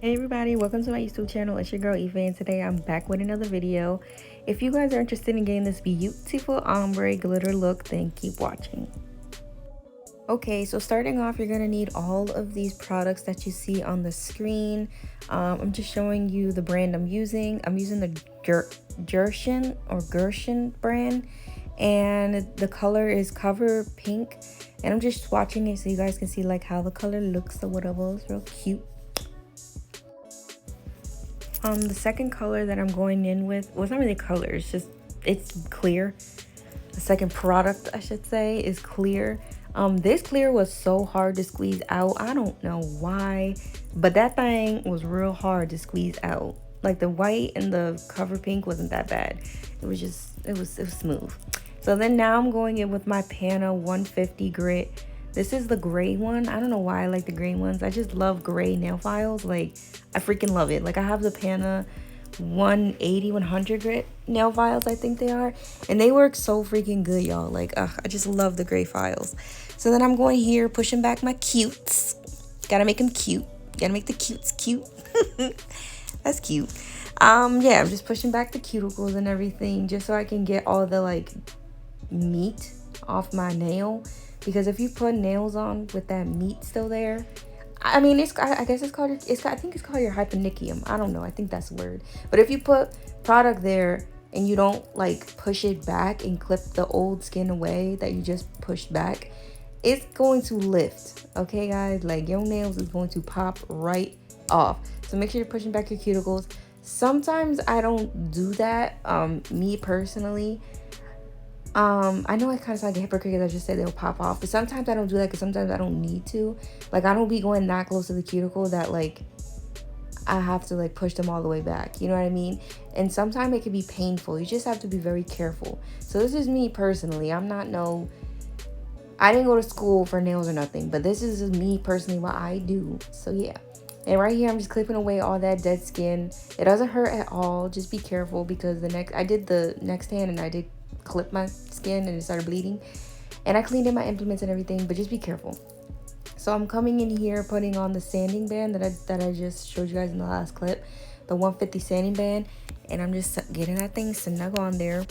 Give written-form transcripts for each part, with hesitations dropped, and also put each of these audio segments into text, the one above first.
Hey everybody, welcome to my YouTube channel. It's your girl Eva, and today I'm back with another video. If you guys are interested in getting this beautiful ombre glitter look, then keep watching. Okay, so starting off, you're gonna need all of these products that you see on the screen. I'm just showing you the brand I'm using. I'm using the Gershion brand, and the color is Cover Pink. And I'm just swatching it so you guys can see like how the color looks or whatever. It's real cute. The second color that I'm going in with, well, it's not really color, it's clear. The second product, I should say, is clear. This clear was so hard to squeeze out. I don't know why, but that thing was real hard to squeeze out. Like the white and the Cover Pink wasn't that bad. It was smooth. So then now I'm going in with my Pana 150 grit. This is the gray one. I don't know why I like the gray ones. I just love gray nail files. Like, I freaking love it. Like, I have the Pana 180, 100 grit nail files, I think they are. And they work so freaking good, y'all. Like, I just love the gray files. So then I'm going here, pushing back my cutes. Gotta make them cute. Gotta make the cutes cute. That's cute. Yeah, I'm just pushing back the cuticles and everything just so I can get all the, like, meat off my nail. Because if you put nails on with that meat still there, I mean, I guess I think it's called your hyponychium. I don't know. I think that's the word. But if you put product there and you don't like push it back and clip the old skin away that you just pushed back, it's going to lift. Okay, guys? Like, your nails is going to pop right off. So make sure you're pushing back your cuticles. Sometimes I don't do that. Me personally. I know I kind of sound like a hypocrite because I just said they'll pop off, but sometimes I don't do that because sometimes I don't need to. Like, I don't be going that close to the cuticle that, like, I have to, like, push them all the way back. You know what I mean? And sometimes it can be painful. You just have to be very careful. So this is me personally. I didn't go to school for nails or nothing, but this is me personally what I do. So, yeah. And right here, I'm just clipping away all that dead skin. It doesn't hurt at all. Just be careful because I did the next hand and I did clip my skin and it started bleeding, and I cleaned in my implements and everything, but just be careful. So I'm coming in here putting on the sanding band that I just showed you guys in the last clip, the 150 sanding band, and I'm just getting that thing snug on there,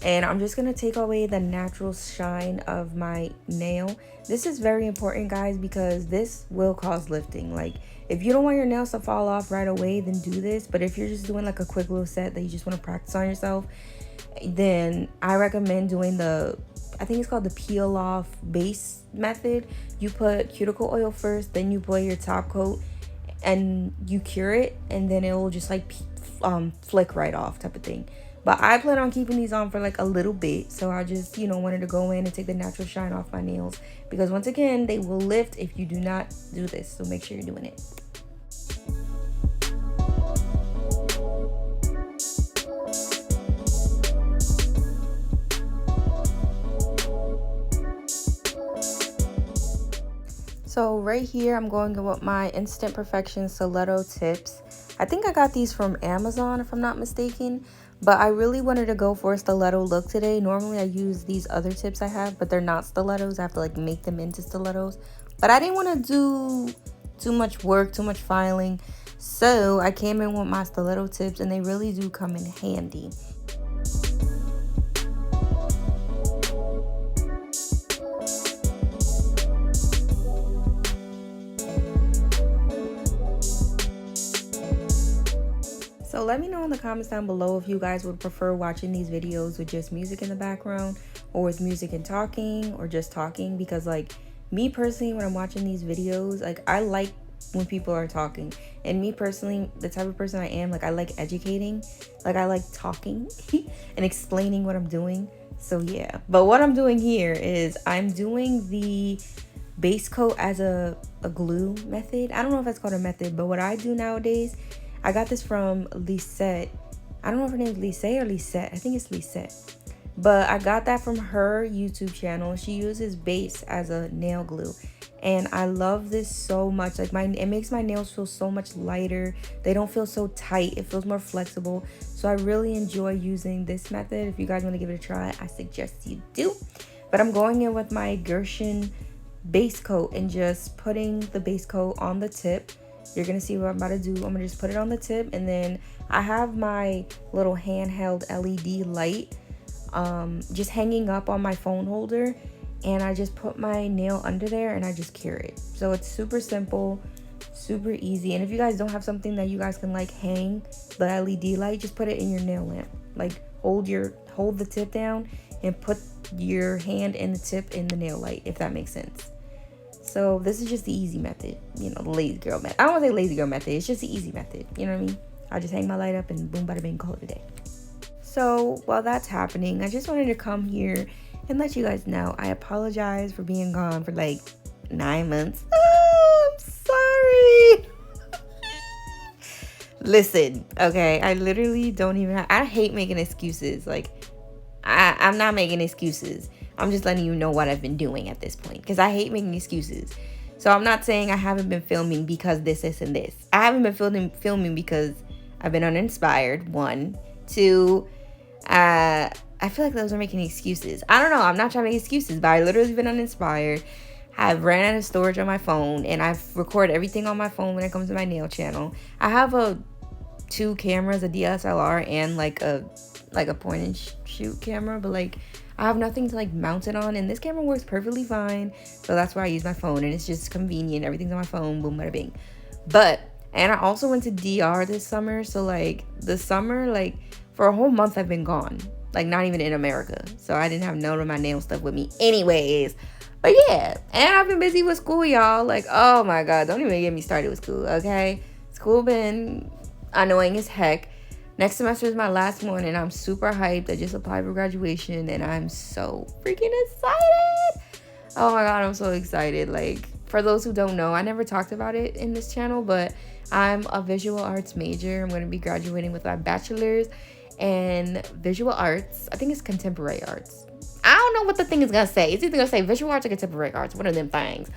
and I'm just gonna take away the natural shine of my nail. This is very important, guys, because this will cause lifting. Like, if you don't want your nails to fall off right away, then do this. But if you're just doing like a quick little set that you just want to practice on yourself, then I recommend doing I think it's called the peel off base method. You put cuticle oil first, then you put your top coat and you cure it, and then it will just like flick right off type of thing. But I plan on keeping these on for like a little bit, so I just, wanted to go in and take the natural shine off my nails, because once again, they will lift if you do not do this. So make sure you're doing it. So right here, I'm going with my Instant Perfection Stiletto tips. I think I got these from Amazon, if I'm not mistaken. But I really wanted to go for a stiletto look today. Normally I use these other tips I have, but they're not stilettos. I have to like make them into stilettos. But I didn't want to do too much work, too much filing. So I came in with my stiletto tips, and they really do come in handy. So let me know in the comments down below if you guys would prefer watching these videos with just music in the background, or with music and talking, or just talking. Because like, me personally, when I'm watching these videos, like, I like when people are talking. And me personally, the type of person I am, like, I like educating. Like, I like talking and explaining what I'm doing. So yeah, but what I'm doing here is I'm doing the base coat as a glue method. I don't know if that's called a method, but what I do nowadays, I got this from Lisette. I don't know if her name is Lisette or Lisette. I think it's Lisette. But I got that from her YouTube channel. She uses base as a nail glue. And I love this so much. Like, it makes my nails feel so much lighter. They don't feel so tight. It feels more flexible. So I really enjoy using this method. If you guys want to give it a try, I suggest you do. But I'm going in with my Gershion base coat and just putting the base coat on the tip. You're gonna see what I'm about to do. I'm gonna just put it on the tip, and then I have my little handheld LED light just hanging up on my phone holder, and I just put my nail under there and I just cure it. So it's super simple, super easy. And if you guys don't have something that you guys can like hang the LED light, just put it in your nail lamp. Like hold the tip down and put your hand in the tip in the nail light, if that makes sense. So this is just the easy method, you know, the lazy girl method. I don't want to say lazy girl method, it's just the easy method, you know what I mean? I just hang my light up and boom, bada bing, call it a day. So while that's happening, I just wanted to come here and let you guys know I apologize for being gone for like 9 months. Oh, I'm sorry. Listen, okay, I literally don't even I hate making excuses. Like, I'm not making excuses. I'm just letting you know what I've been doing at this point, because I hate making excuses. So I'm not saying I haven't been filming because this, and this. I haven't been filming because I've been uninspired, 1. 2, I feel like those are making excuses. I don't know. I'm not trying to make excuses, but I literally been uninspired. I've ran out of storage on my phone, and I've recorded everything on my phone when it comes to my nail channel. I have 2 cameras, a DSLR and like a point and shoot camera, but like I have nothing to like mount it on, and this camera works perfectly fine. So that's why I use my phone, and it's just convenient. Everything's on my phone, boom, bada bing. And I also went to DR this summer, so like the summer, like for a whole month I've been gone, like not even in America. So I didn't have none of my nail stuff with me anyways. But yeah, and I've been busy with school, y'all. Like, oh my God, don't even get me started with school, okay? School been annoying as heck. Next semester is my last one, and I'm super hyped. I just applied for graduation, and I'm so freaking excited. Oh my God, I'm so excited. Like, for those who don't know, I never talked about it in this channel, but I'm a visual arts major. I'm going to be graduating with my bachelor's in visual arts. I think it's contemporary arts. I don't know what the thing is going to say. It's either going to say visual arts or contemporary arts, one of them things.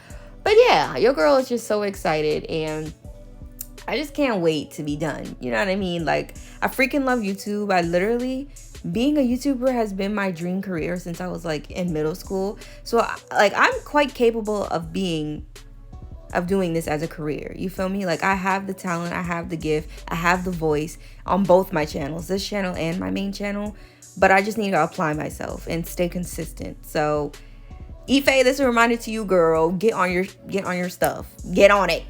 But yeah, your girl is just so excited, and I just can't wait to be done. You know what I mean? Like, I freaking love YouTube. Being a YouTuber has been my dream career since I was like in middle school. So like, I'm quite capable of doing this as a career. You feel me? Like, I have the talent, I have the gift, I have the voice on both my channels, this channel and my main channel. But I just need to apply myself and stay consistent. So Ife, this is a reminder to you, girl. Get on your stuff. Get on it.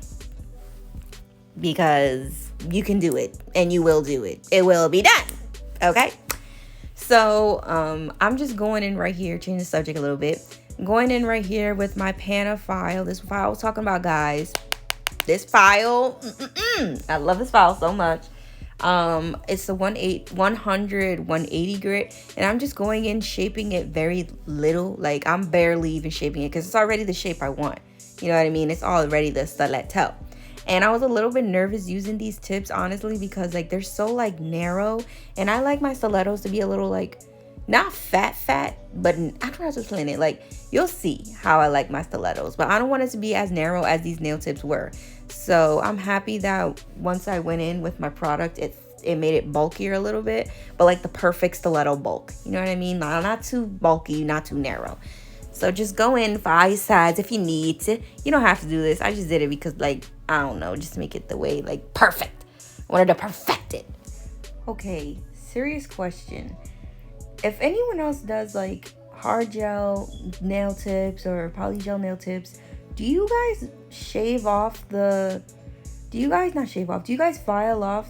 Because you can do it, and you will do it. It will be done. Okay? So, I'm just going in right here, change the subject a little bit. I'm going in right here with my Pana file. This file I was talking about, guys. This file, I love this file so much. It's the 180 grit, and I'm just going in shaping it very little. Like, I'm barely even shaping it because it's already the shape I want. You know what I mean? It's already the stiletto. And I was a little bit nervous using these tips, honestly, because like they're so like narrow, and I like my stilettos to be a little like not fat, but I don't know how to explain it. Like, you'll see how I like my stilettos, but I don't want it to be as narrow as these nail tips were. So I'm happy that once I went in with my product, it made it bulkier a little bit, but like the perfect stiletto bulk. You know what I mean? Not too bulky, not too narrow. So just go in 5 sides if you need to. You don't have to do this. I just did it because, like, I don't know, just make it the way, like, perfect. I wanted to perfect it. Okay, serious question. If anyone else does, like, hard gel nail tips or polygel nail tips, do you guys file off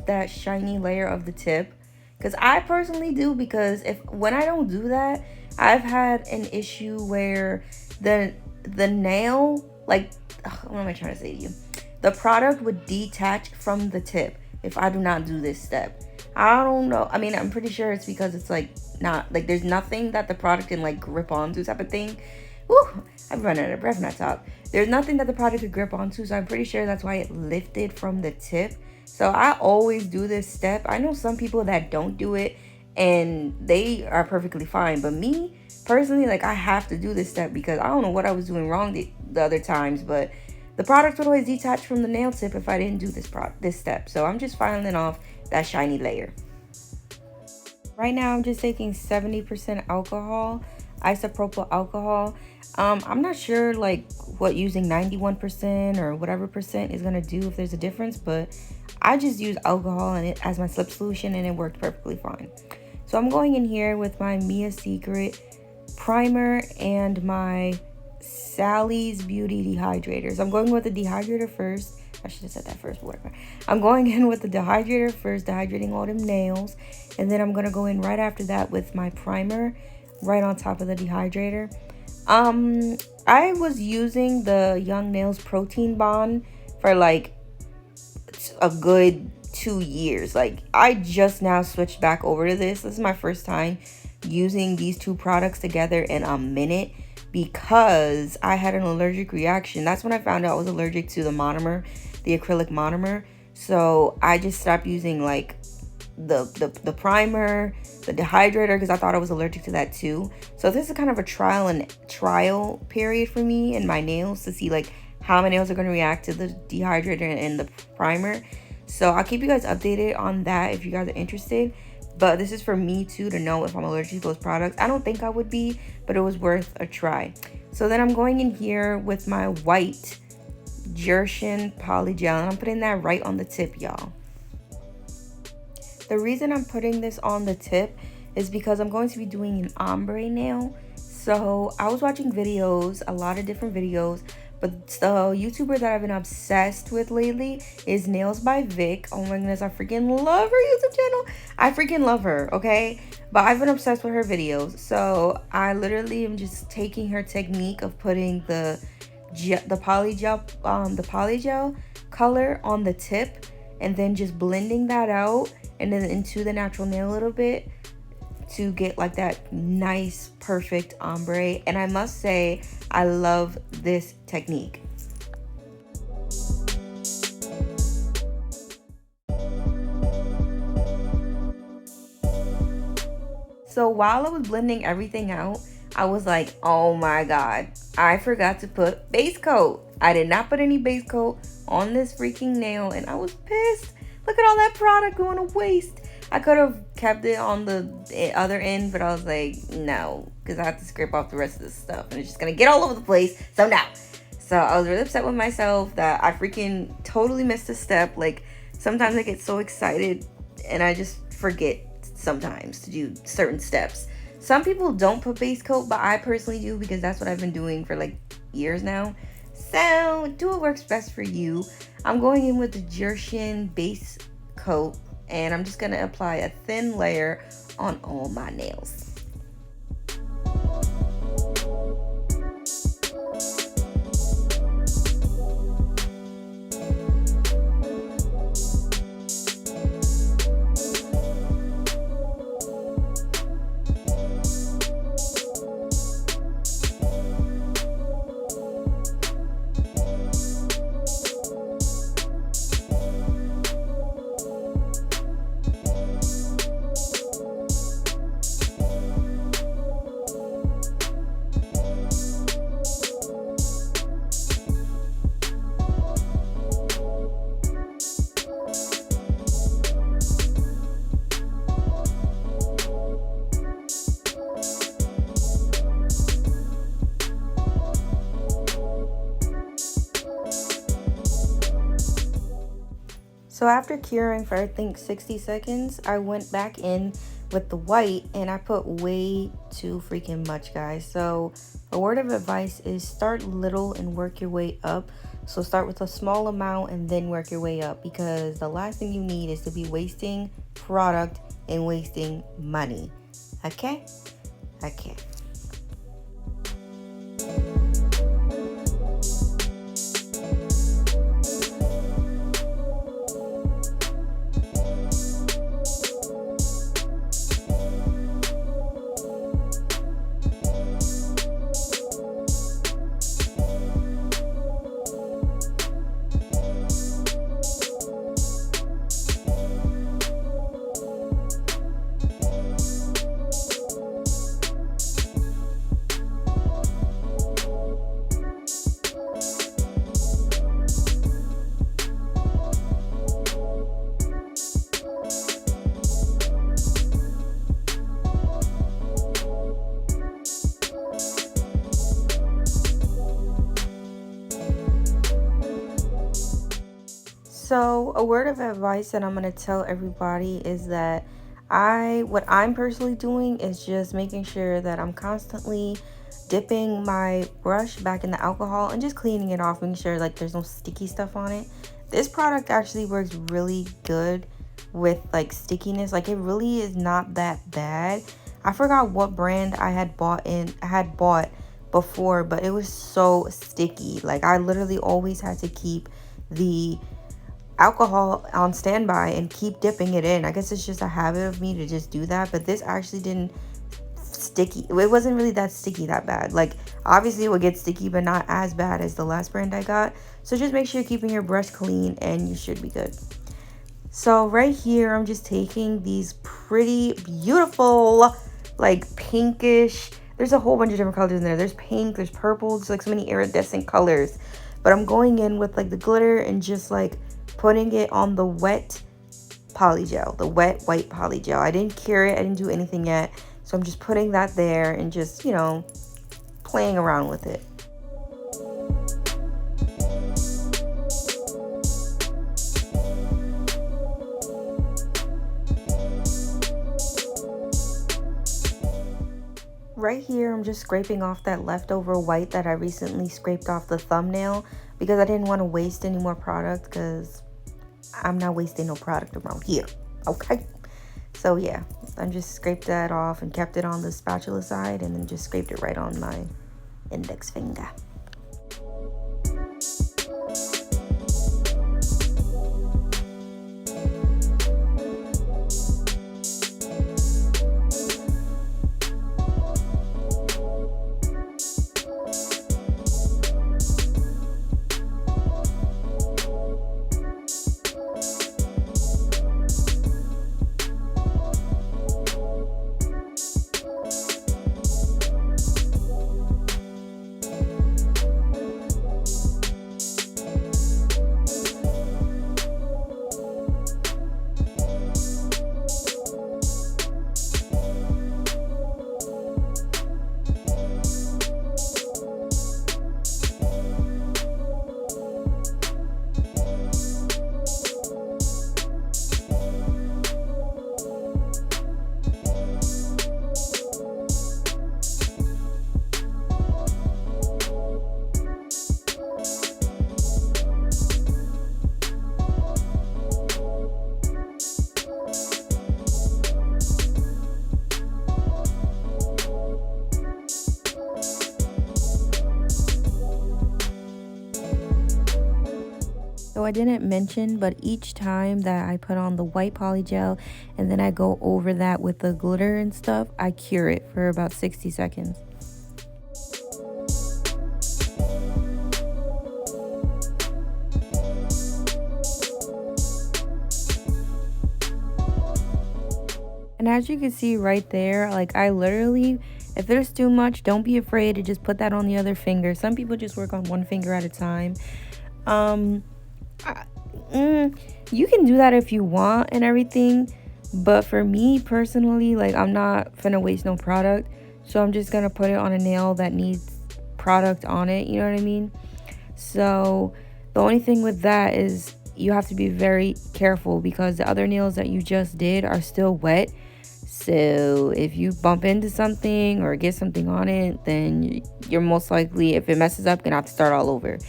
that shiny layer of the tip? Because I personally do, because when I don't do that, I've had an issue where the nail, like, what am I trying to say to you? The product would detach from the tip if I do not do this step. I don't know. I mean, I'm pretty sure it's because it's like not, like, there's nothing that the product can like grip onto type of thing. Woo, I'm running out of breath when I talk. There's nothing that the product could grip onto, so I'm pretty sure that's why it lifted from the tip. So I always do this step. I know some people that don't do it and they are perfectly fine, but me personally, like, I have to do this step because I don't know what I was doing wrong the other times, but the product would always detach from the nail tip if I didn't do this step. So I'm just filing off that shiny layer. Right now I'm just taking 70% alcohol. isopropyl alcohol. I'm not sure like what using 91% or whatever percent is gonna do, if there's a difference, but I just use alcohol and it as my slip solution and it worked perfectly fine. So I'm going in here with my Mia Secret primer and my Sally's Beauty dehydrator. So I'm going with the dehydrator first. I should have said that first, but whatever. I'm going in with the dehydrator first, dehydrating all them nails. And then I'm going to go in right after that with my primer right on top of the dehydrator. I was using the Young Nails Protein Bond for like a good 2 years. Like, I just now switched back over to this. This is my first time using these two products together in a minute because I had an allergic reaction. That's when I found out I was allergic to the monomer, the acrylic monomer. So I just stopped using like the primer, the dehydrator, because I thought I was allergic to that too. So this is kind of a trial period for me and my nails to see like how my nails are going to react to the dehydrator and the primer. So I'll keep you guys updated on that if you guys are interested. But this is for me too, to know if I'm allergic to those products. I don't think I would be, but it was worth a try. So then I'm going in here with my white Gershion polygel, and I'm putting that right on the tip, y'all. The reason I'm putting this on the tip is because I'm going to be doing an ombre nail. So I was watching videos, a lot of different videos, but the YouTuber that I've been obsessed with lately is Nails by Vic. Oh my goodness, I freaking love her YouTube channel. I freaking love her, okay? But I've been obsessed with her videos. So I literally am just taking her technique of putting the polygel color on the tip and then just blending that out and then into the natural nail a little bit to get like that nice perfect ombre. And I must say, I love this technique. So while I was blending everything out, I was like, oh my god, I forgot to put base coat. I did not put any base coat on this freaking nail and I was pissed. Look at all that product going to waste. I could have kept it on the other end, but I was like, no, because I have to scrape off the rest of this stuff and it's just going to get all over the place. So no. So I was really upset with myself that I freaking totally missed a step. Like, sometimes I get so excited and I just forget sometimes to do certain steps. Some people don't put base coat, but I personally do because that's what I've been doing for like years now. So do what works best for you. I'm going in with the Gershion base coat and I'm just going to apply a thin layer on all my nails. So after curing for I think 60 seconds, I went back in with the white and I put way too freaking much, guys. So a word of advice is start little and work your way up. So start with a small amount and then work your way up, because the last thing you need is to be wasting product and wasting money. Okay? Okay. So a word of advice that I'm gonna tell everybody is that what I'm personally doing is just making sure that I'm constantly dipping my brush back in the alcohol and just cleaning it off, making sure like there's no sticky stuff on it. This product actually works really good with like stickiness. Like it really is not that bad. I forgot what brand I had bought before, but it was so sticky. Like I literally always had to keep the alcohol on standby and keep dipping it in. I guess it's just a habit of me to just do that, but this actually didn't sticky. It wasn't really that sticky that bad. Like obviously it would get sticky, but not as bad as the last brand I got. So just make sure you're keeping your brush clean and you should be good. So right here, I'm just taking these pretty beautiful, like pinkish, there's a whole bunch of different colors in there. There's pink, there's purple, there's like so many iridescent colors. But I'm going in with like the glitter and just like putting it on the wet poly gel, the wet white poly gel. I didn't cure it, I didn't do anything yet. So I'm just putting that there and just, you know, playing around with it. Right here, I'm just scraping off that leftover white that I recently scraped off the thumbnail because I didn't want to waste any more product because I'm not wasting no product around here, okay? So yeah, I just scraped that off and kept it on the spatula side and then just scraped it right on my index finger. So I didn't mention, but each time that I put on the white poly gel and then I go over that with the glitter and stuff, I cure it for about 60 seconds. And as you can see right there, like I literally, if there's too much, don't be afraid to just put that on the other finger. Some people just work on one finger at a time. You can do that if you want and everything, but for me personally, like I'm not finna waste no product, so I'm just gonna put it on a nail that needs product on it, you know what I mean? So the only thing with that is you have to be very careful because the other nails that you just did are still wet. So if you bump into something or get something on it, then you're most likely, if it messes up, gonna have to start all over.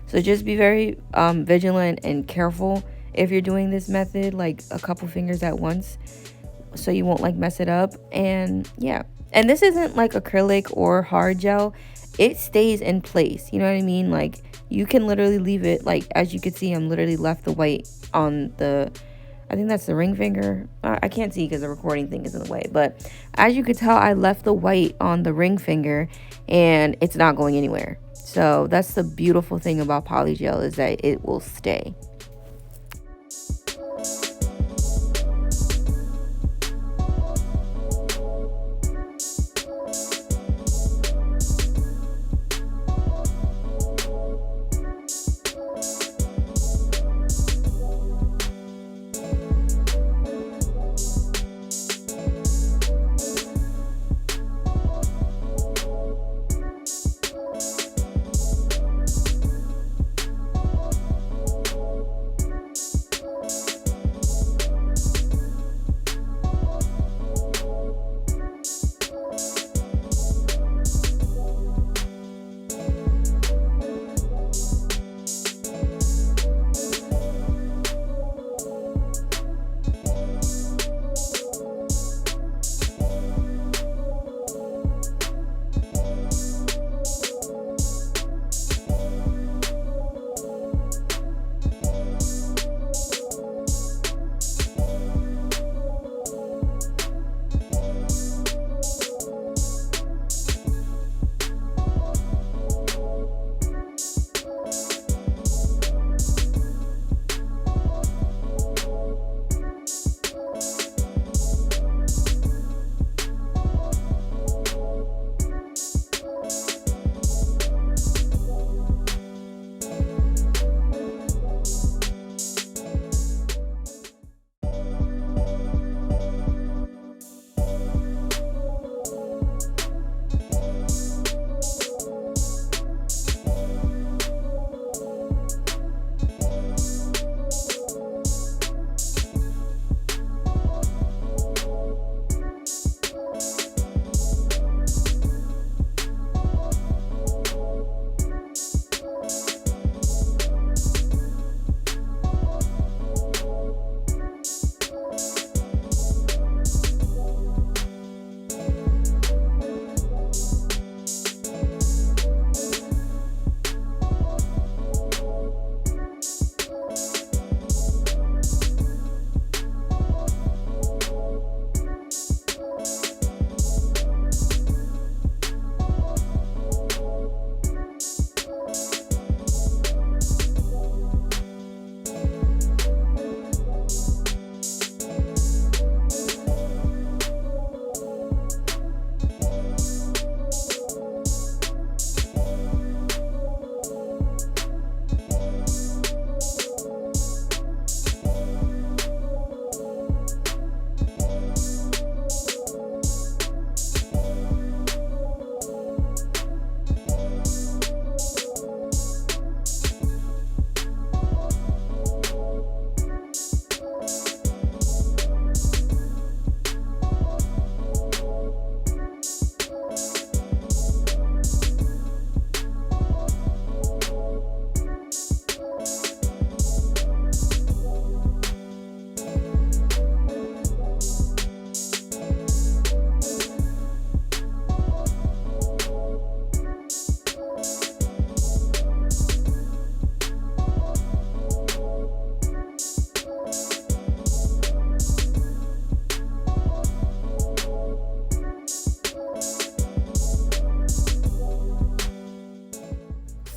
So just be very vigilant and careful if you're doing this method, like a couple fingers at once, so you won't like mess it up. And yeah, and this isn't like acrylic or hard gel. It stays in place, you know what I mean? Like you can literally leave it, like as you can see, I'm literally left the white on the, I think that's the ring finger. I can't see because the recording thing is in the way, but as you could tell, I left the white on the ring finger and it's not going anywhere. So that's the beautiful thing about poly gel, is that it will stay.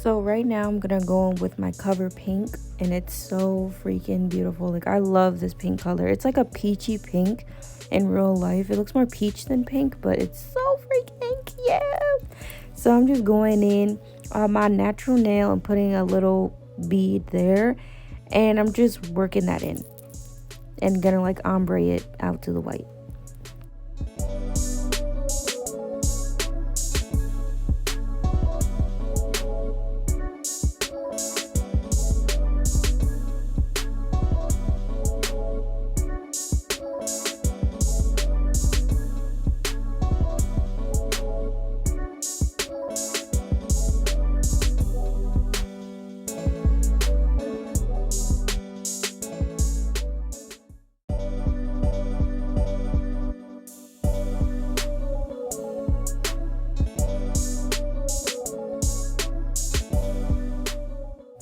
So right now I'm gonna go in with my cover pink, and it's so freaking beautiful. Like, I love this pink color. It's like a peachy pink in real life. It looks more peach than pink, but it's so freaking cute. So I'm just going in on my natural nail and putting a little bead there, and I'm just working that in and gonna like ombre it out to the white.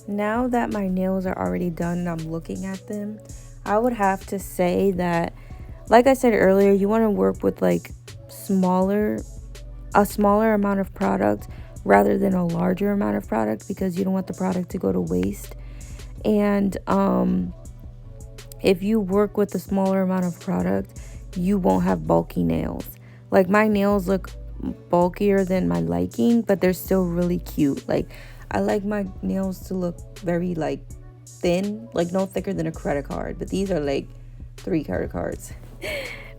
Now that my nails are already done and I'm looking at them, I would have to say that, like I said earlier, you want to work with like a smaller amount of product rather than a larger amount of product, because you don't want the product to go to waste. And if you work with a smaller amount of product, you won't have bulky nails. Like, my nails look bulkier than my liking, but they're still really cute. Like, I like my nails to look very like thin, like no thicker than a credit card, but these are like 3 credit cards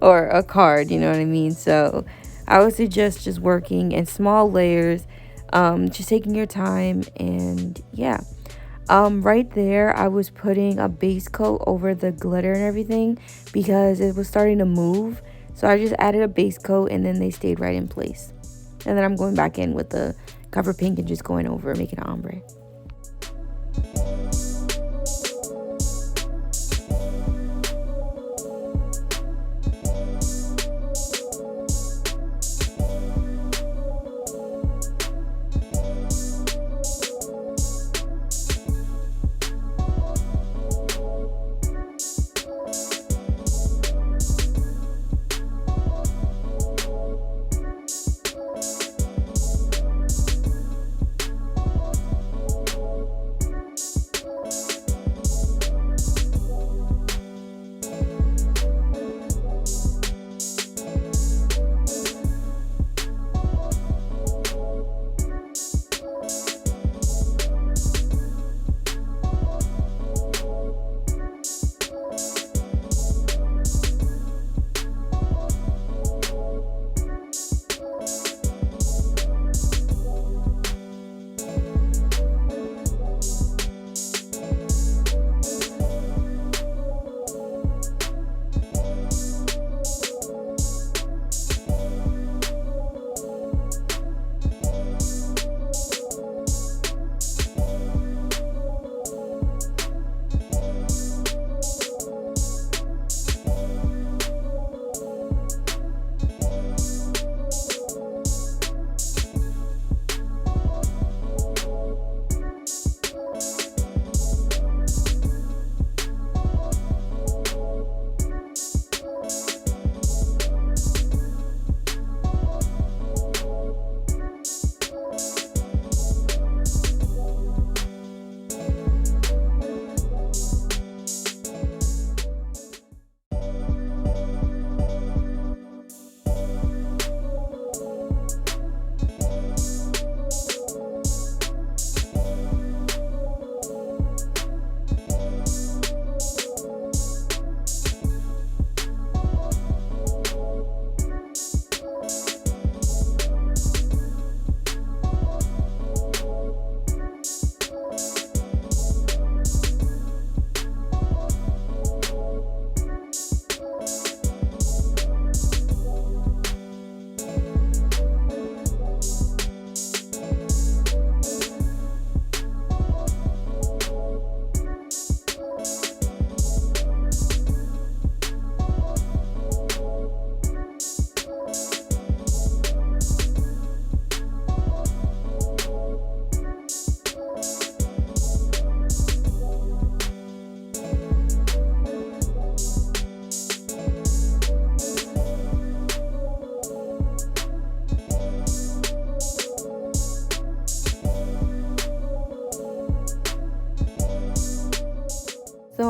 or a card, you know what I mean? So I would suggest just working in small layers, just taking your time. And yeah, right there I was putting a base coat over the glitter and everything because it was starting to move. So I just added a base coat and then they stayed right in place. And then I'm going back in with the cover pink and just going over, making an ombre.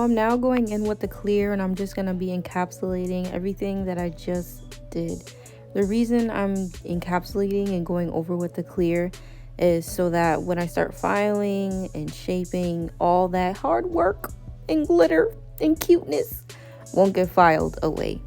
So I'm now going in with the clear, and I'm just going to be encapsulating everything that I just did. The reason I'm encapsulating and going over with the clear is so that when I start filing and shaping, all that hard work and glitter and cuteness won't get filed away.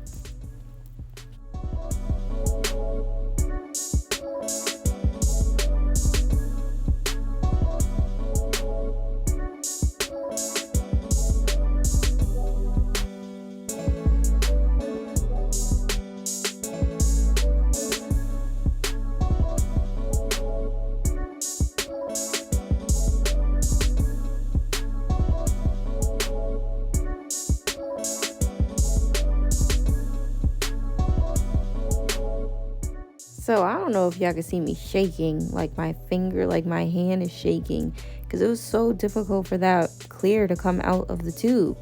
So I don't know if y'all can see me shaking, like my finger, like my hand is shaking, because it was so difficult for that clear to come out of the tube.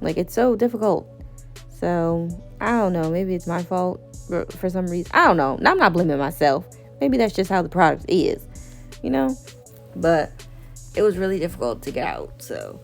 Like, it's so difficult. So I don't know, maybe it's my fault for some reason. I don't know. I'm not blaming myself. Maybe that's just how the product is, you know? But it was really difficult to get out, so.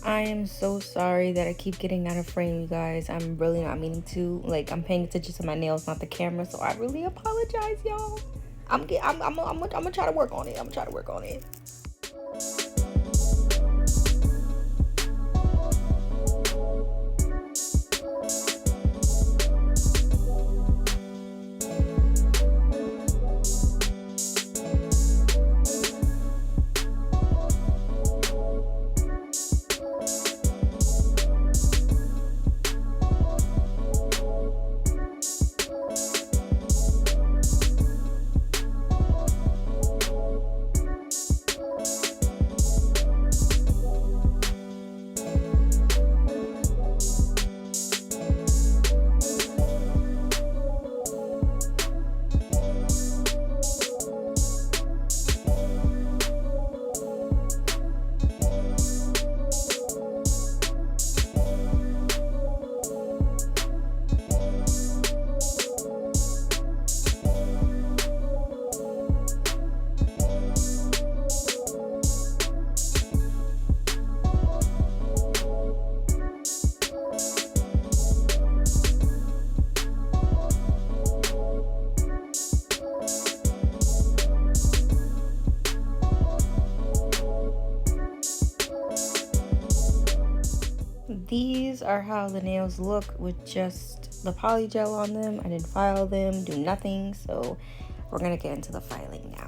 I am so sorry that I keep getting out of frame, you guys. I'm really not meaning to. Like, I'm paying attention to my nails, not the camera, so I really apologize, y'all. I'm gonna try to work on it. I'm gonna try to work on it. These are how the nails look with just the poly gel on them. I didn't file them, do nothing, so we're gonna get into the filing now.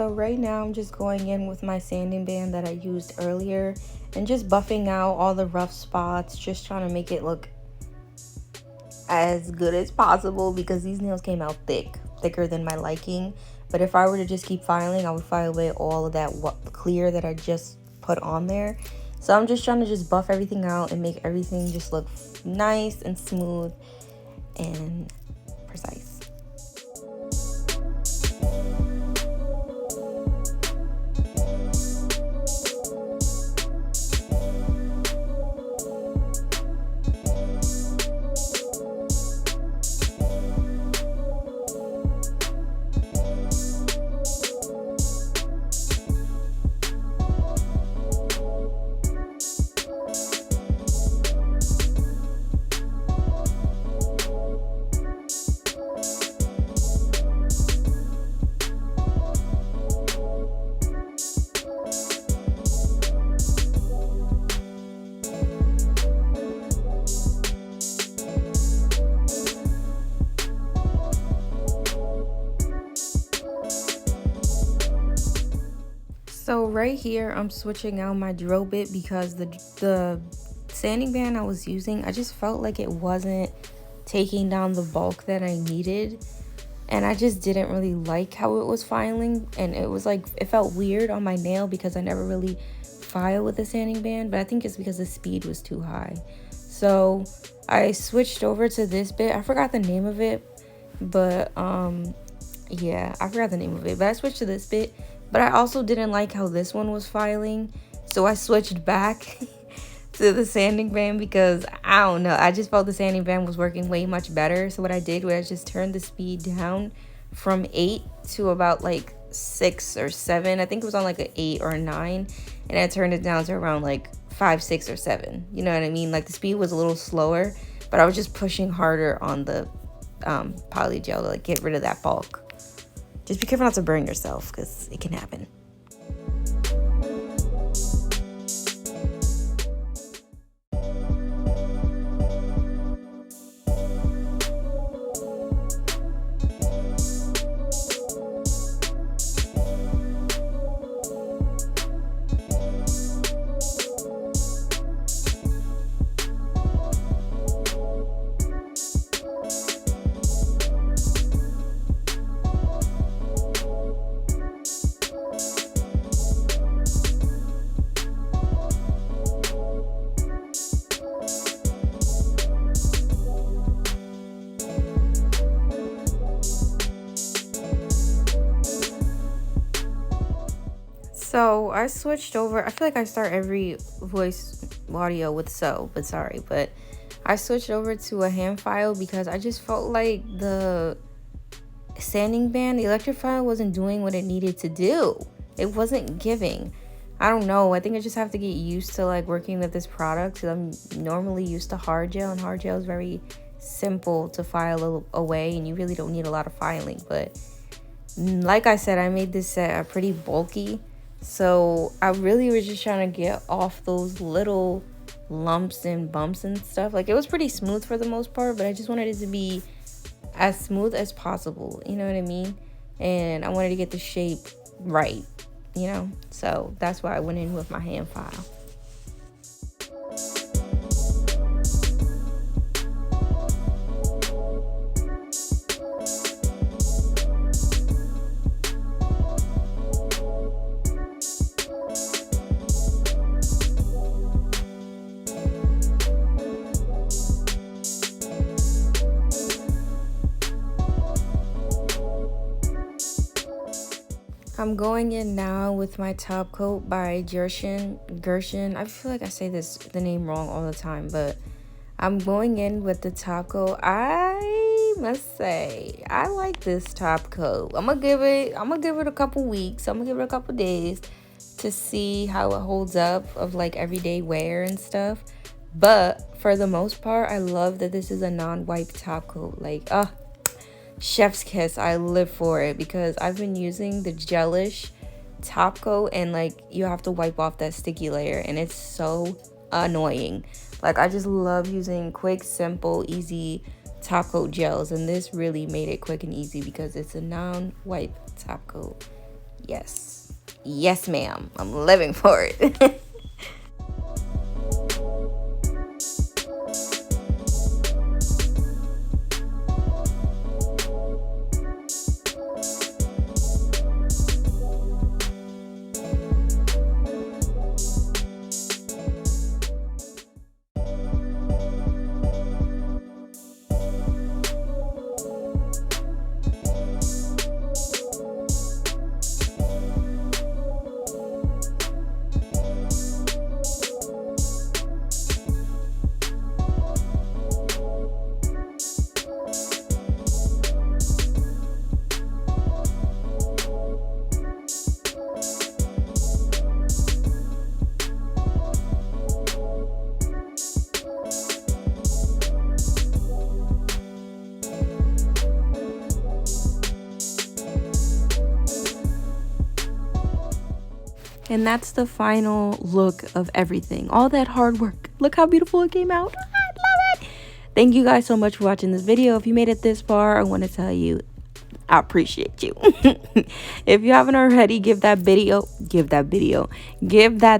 So right now I'm just going in with my sanding band that I used earlier and just buffing out all the rough spots, just trying to make it look as good as possible because these nails came out thicker than my liking. But if I were to just keep filing, I would file away all of that clear that I just put on there. So I'm just trying to just buff everything out and make everything just look nice and smooth and precise. So right here, I'm switching out my drill bit because the sanding band I was using, I just felt like it wasn't taking down the bulk that I needed. And I just didn't really like how it was filing. And it was like, it felt weird on my nail because I never really file with the sanding band. But I think it's because the speed was too high. So I switched over to this bit. I forgot the name of it. But yeah, I forgot the name of it. But I switched to this bit. But I also didn't like how this one was filing. So I switched back to the sanding band because I don't know. I just felt the sanding band was working way much better. So what I did was I just turned the speed down from 8 to about like 6 or 7. I think it was on like an 8 or a 9. And I turned it down to around like 5, 6, or 7. You know what I mean? Like the speed was a little slower. But I was just pushing harder on the poly gel to like get rid of that bulk. Just be careful not to burn yourself because it can happen. So I switched over. I feel like I start every voice audio with but sorry. But I switched over to a hand file because I just felt like the sanding band, the electric file wasn't doing what it needed to do. It wasn't giving. I don't know. I think I just have to get used to like working with this product because I'm normally used to hard gel, and hard gel is very simple to file away and you really don't need a lot of filing. But like I said, I made this set pretty bulky. So I really was just trying to get off those little lumps and bumps and stuff. Like it was pretty smooth for the most part, but I just wanted it to be as smooth as possible. You know what I mean? And I wanted to get the shape right, you know? So that's why I went in with my hand file. I'm going in now with my top coat by Gershion. I feel like I say the name wrong all the time, but I'm going in with the top coat. I must say, I like this top coat. I'm gonna give it a couple weeks. I'm gonna give it a couple days to see how it holds up of like everyday wear and stuff. But for the most part, I love that this is a non-wipe top coat. Like, chef's kiss. I live for it because I've been using the gelish top coat and like you have to wipe off that sticky layer and it's so annoying. Like I just love using quick, simple, easy top coat gels, and this really made it quick and easy because it's a non-wipe top coat. Yes. Yes, ma'am. I'm living for it. And that's the final look of everything. All that hard work. Look how beautiful it came out. I love it. Thank you guys so much for watching this video. If you made it this far, I want to tell you, I appreciate you. If you haven't already, give that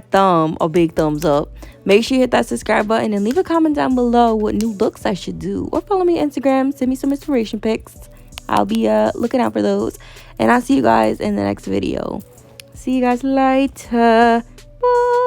thumb a big thumbs up. Make sure you hit that subscribe button and leave a comment down below what new looks I should do. Or follow me on Instagram. Send me some inspiration pics. I'll be looking out for those. And I'll see you guys in the next video. See you guys later. Bye.